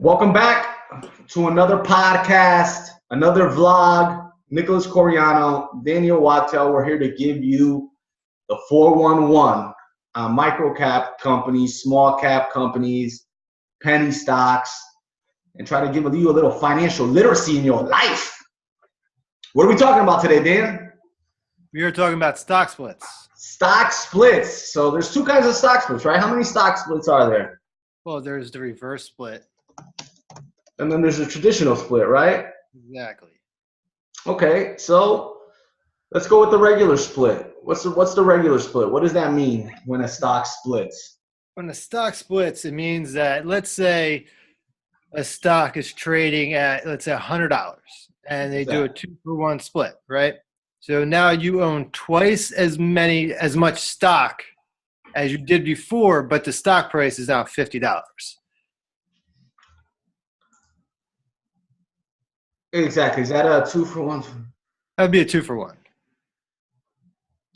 Welcome back to another podcast, another vlog. Nicholas Coriano, Daniel Wachtel. We're here to give you the 411 on micro cap companies, small cap companies, penny stocks, and try to give you a little financial literacy in your life. What are we talking about today, Dan? We are talking about stock splits. Stock splits. So there's two kinds of stock splits, right? How many stock splits are there? Well, there's the reverse split. And then there's a traditional split, right? Exactly. Okay, so let's go with the regular split. What's the regular split? What does that mean when a stock splits? When a stock splits, it means that, let's say a stock is trading at, let's say, $100, and they do a 2-for-1 split, right? So now you own twice as much stock as you did before, but the stock price is now $50. Exactly. Is that a 2-for-1? That would be a 2-for-1.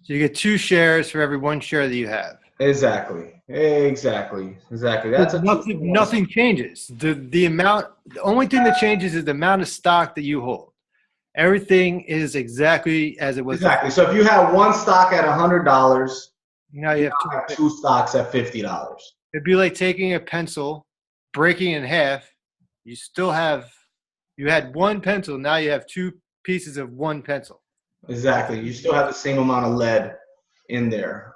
So you get 2 shares for every 1 share that you have. Exactly. That's a nothing changes. The only thing that changes is the amount of stock that you hold. Everything is exactly as it was. Exactly. So if you have one stock at $100, now you have two stocks at $50. It'd be like taking a pencil, breaking it in half. You had one pencil. Now you have 2 pieces of one pencil. Exactly. You still have the same amount of lead in there.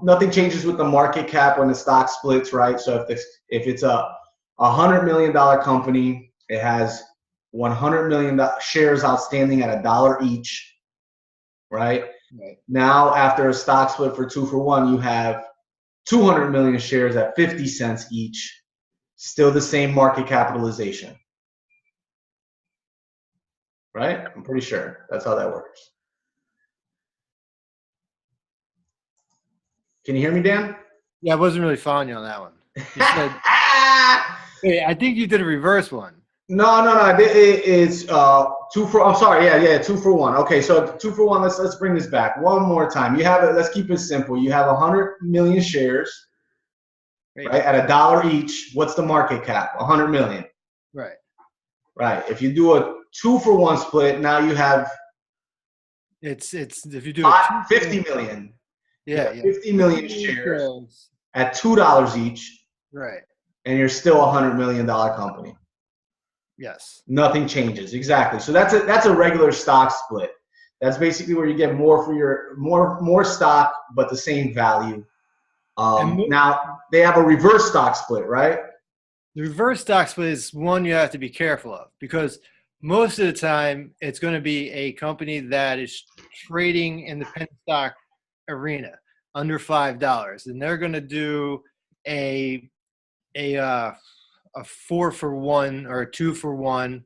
Nothing changes with the market cap when the stock splits, right? So if it's a $100 million company, it has 100 million shares outstanding at $1 each, right? Now, after a stock split for 2-for-1, you have 200 million shares at 50 cents each, still the same market capitalization, right? I'm pretty sure that's how that works. Can you hear me, Dan? Yeah, I wasn't really following you on that one. You said, hey, I think you did a reverse one. No. It's 2-for. I'm sorry. Yeah. 2-for-1. Okay, so 2-for-1. Let's bring this back one more time. You have it. Let's keep it simple. You have 100 million shares, right, at $1 each. What's the market cap? 100 million. Right. Right. If you do a 2-for-1 split, now you have it's if you do 50 million. Yeah. 50 million shares at $2 each. Right. And you're still a $100 million company. Yes. Nothing changes. Exactly. So that's a regular stock split. That's basically where you get more for your more stock, but the same value. Now they have a reverse stock split, right? The reverse stock split is one you have to be careful of, because most of the time it's going to be a company that is trading in the penny stock arena under $5, and they're going to do a 4-for-1 or a 2-for-1.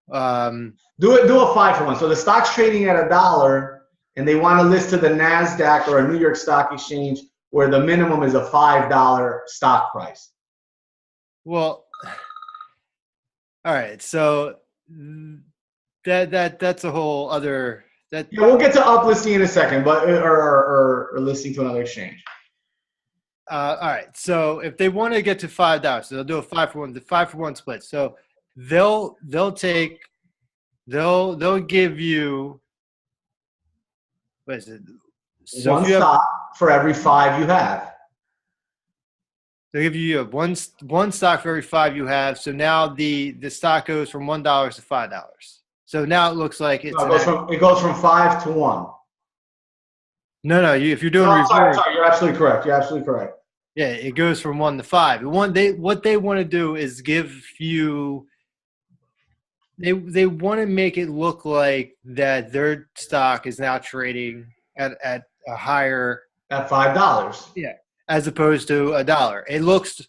Do a 5-for-1. So the stock's trading at $1, and they want to list to the NASDAQ or a New York Stock Exchange where the minimum is a $5 stock price. Well, all right. So that's a whole other. Yeah, we'll get to uplisting in a second, but or listing to another exchange. All right. So if they want to get to $5, so they'll do a 5-for-1, the 5-for-1 split. So they'll give you, what is it? So one stock for every 5 you have. They'll give you one stock for every 5 you have. So now the stock goes from $1 to $5. So now it looks like it goes from 5 to 1. No. If you're doing reverse, sorry, you're absolutely correct. Yeah, it goes from 1 to 5. What they want to do is give you. They want to make it look like that their stock is now trading at a higher, at $5. Yeah, as opposed to $1. It looks.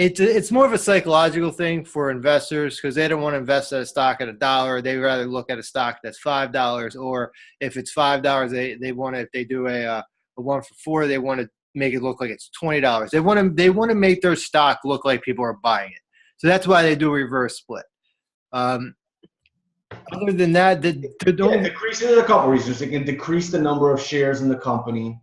It's more of a psychological thing for investors, because they don't want to invest at a stock at $1. They rather look at a stock that's $5, or if it's $5, they want to. If they do a 1-for-4, they want to make it look like it's $20. They want to make their stock look like people are buying it. So that's why they do a reverse split. Other than that, it decreases a couple reasons. It can decrease the number of shares in the company.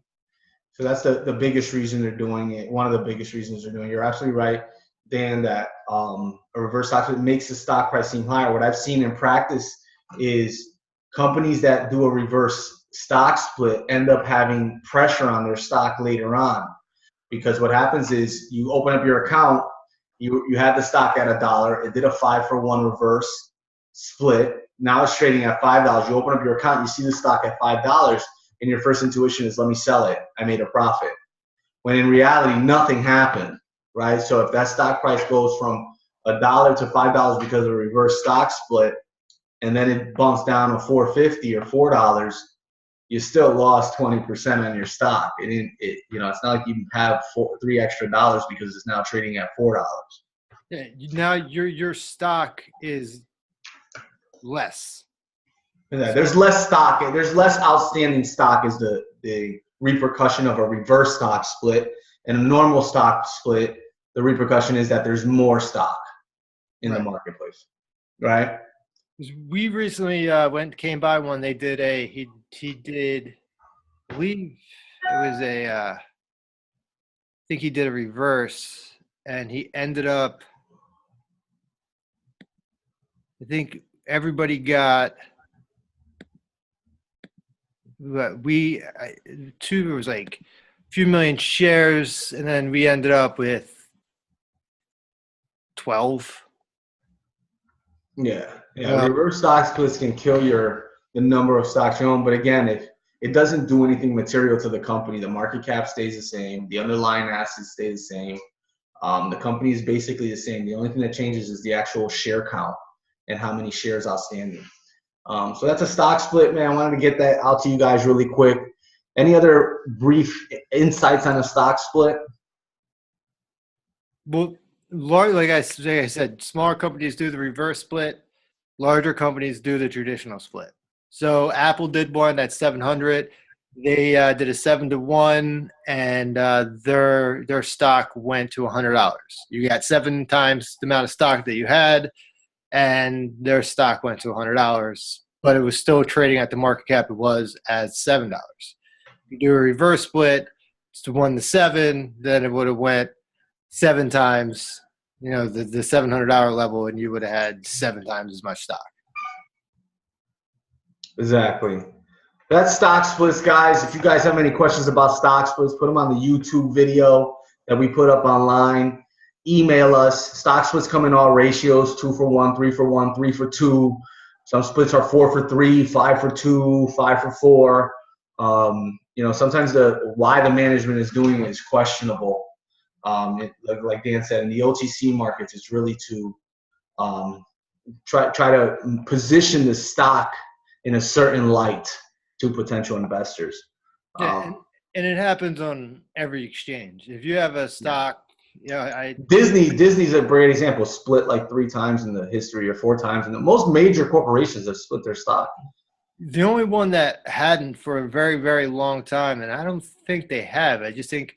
So that's the biggest reason they're doing it. One of the biggest reasons they're doing it. You're absolutely right. Dan, that a reverse stock split makes the stock price seem higher. What I've seen in practice is companies that do a reverse stock split end up having pressure on their stock later on, because what happens is you open up your account, you had the stock at $1, it did a 5-for-1 reverse split. Now it's trading at $5. You open up your account, you see the stock at $5, and your first intuition is, let me sell it. I made a profit. When in reality, nothing happened, right? So if that stock price goes from $1 to $5 because of a reverse stock split, and then it bumps down to $4.50 or $4, you still lost 20% on your stock. It's not like you have $3 extra because it's now trading at $4. Yeah, now your stock is less. Yeah, there's less stock. There's less outstanding stock is the repercussion of a reverse stock split. And a normal stock split, the repercussion is that there's more stock in the marketplace, right? We recently came by one. They did he did, I believe it was I think he did a reverse, and he ended up, I think everybody got, it was like a few million shares, and then we ended up with 12. Yeah. Reverse stock splits can kill the number of stocks you own, but again, if it doesn't do anything material to the company, the market cap stays the same, the underlying assets stay the same, the company is basically the same. The only thing that changes is the actual share count and how many shares outstanding. So that's a stock split, man. I wanted to get that out to you guys really quick. Any other brief insights on a stock split? Well, like I said, smaller companies do the reverse split. Larger companies do the traditional split. So Apple did one that's 700. They did a 7-to-1, and their stock went to $100. You got 7 times the amount of stock that you had, and their stock went to $100. But it was still trading at the market cap it was at $7. You do a reverse split, it's to 1-to-7, then it would have went 7 times, the $700 level, and you would have had 7 times as much stock. Exactly. That's stock splits, guys. If you guys have any questions about stock splits, put them on the YouTube video that we put up online. Email us. Stock splits come in all ratios: 2-for-1, 3-for-1, 3-for-2. Some splits are 4-for-3, 5-for-2, 5-for-4. Sometimes why the management is doing it is questionable. Like Dan said, in the OTC markets, it's really to try to position the stock in a certain light to potential investors. And it happens on every exchange. If you have a stock, Disney's a great example. Split like 3 times in the history, or 4 times, and most major corporations have split their stock. The only one that hadn't for a very, very long time, and I don't think they have. I just think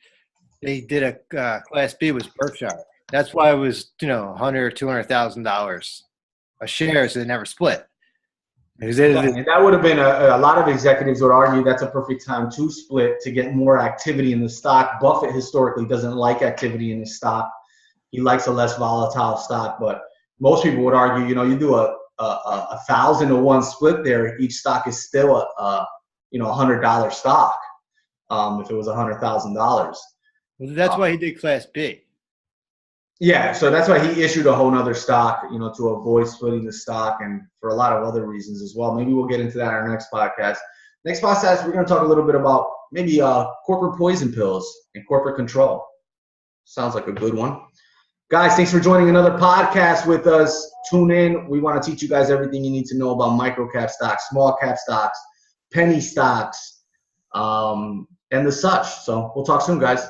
they did a Class B was Berkshire. That's why it was $100,000 or $200,000 a share, so they never split. And that would have been a lot of executives would argue that's a perfect time to split to get more activity in the stock. Buffett historically doesn't like activity in his stock. He likes a less volatile stock, but most people would argue, you do a 1,000-to-1 split there, each stock is still a $100 stock. If it was $100,000. That's why he did Class B. Yeah, so that's why he issued a whole nother stock, to avoid splitting the stock, and for a lot of other reasons as well. Maybe we'll get into that in our next podcast. Next podcast, we're going to talk a little bit about maybe corporate poison pills and corporate control. Sounds like a good one. Guys, thanks for joining another podcast with us. Tune in. We want to teach you guys everything you need to know about micro-cap stocks, small-cap stocks, penny stocks, and the such. So we'll talk soon, guys.